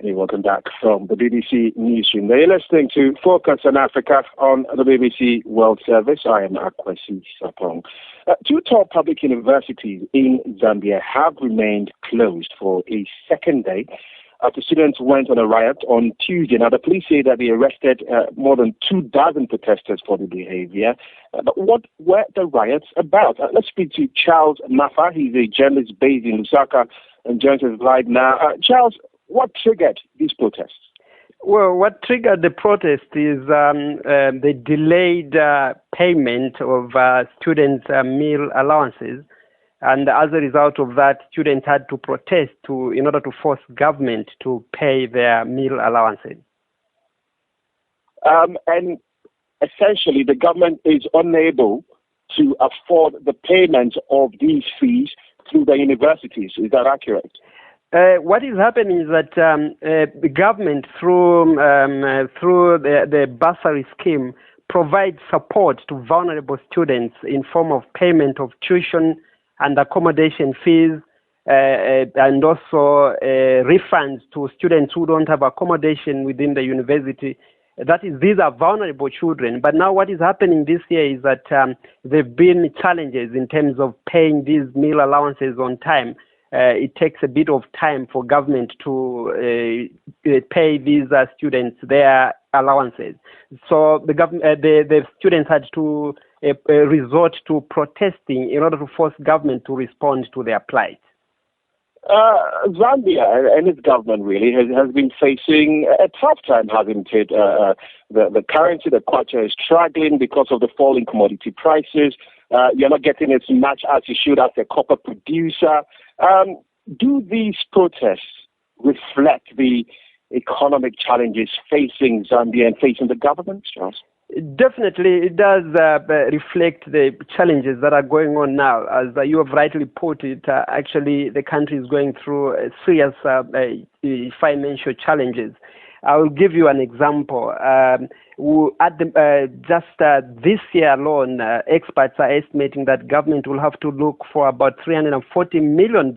And welcome back from the BBC Newsroom. Now you're listening to Focus on Africa on the BBC World Service. I am Akwesi Sapong. Two top public universities in Zambia have remained closed for a second day after students went on a riot on Tuesday. Now, the police say that they arrested more than 24 protesters for the behavior. But what were the riots about? Let's speak to Charles Mafa. He's a journalist based in Lusaka and joins us live now. Charles, what triggered these protests? Well, what triggered the protest is the delayed payment of students' meal allowances. And as a result of that, students had to protest in order to force government to pay their meal allowances. And essentially, the government is unable to afford the payment of these fees through the universities. Is that accurate? What is happening is that the government, through the bursary scheme, provides support to vulnerable students in form of payment of tuition and accommodation fees, and also refunds to students who don't have accommodation within the university. That is, these are vulnerable children. But now what is happening this year is that there have been challenges in terms of paying these meal allowances on time. It takes a bit of time for government to pay these students their allowances. So the students had to resort to protesting in order to force government to respond to their plight. Zambia and its government really has been facing a tough time, hasn't it? The currency, the kwacha, is struggling because of the falling commodity prices. You're not getting as much as you should as a copper producer. Do these protests reflect the economic challenges facing Zambia and facing the government, Charles? Definitely, it does reflect the challenges that are going on now. As you have rightly put it, actually the country is going through serious financial challenges. I will give you an example. This year alone, experts are estimating that government will have to look for about $340 million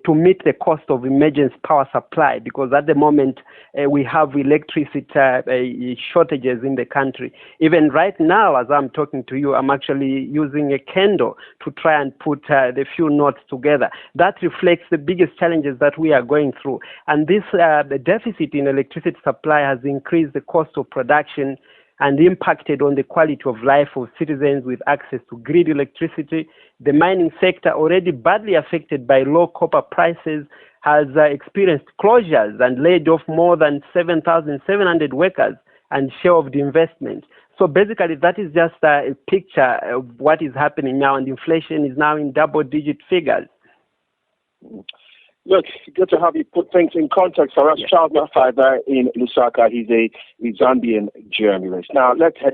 to meet the cost of emergency power supply, because at the moment we have electricity shortages in the country. Even right now, as I'm talking to you, I'm actually using a candle to try and put the few knots together. That reflects the biggest challenges that we are going through. And this the deficit in electricity supply has increased the cost of production and impacted on the quality of life of citizens with access to grid electricity. The mining sector, already badly affected by low copper prices, has experienced closures and laid off more than 7,700 workers and shelved investment. So basically, that is just a picture of what is happening now, and inflation is now in double-digit figures. Look, good to have you put things in context for us. Yeah. Charles Mafa in Lusaka, he's a Zambian journalist. Now, let's head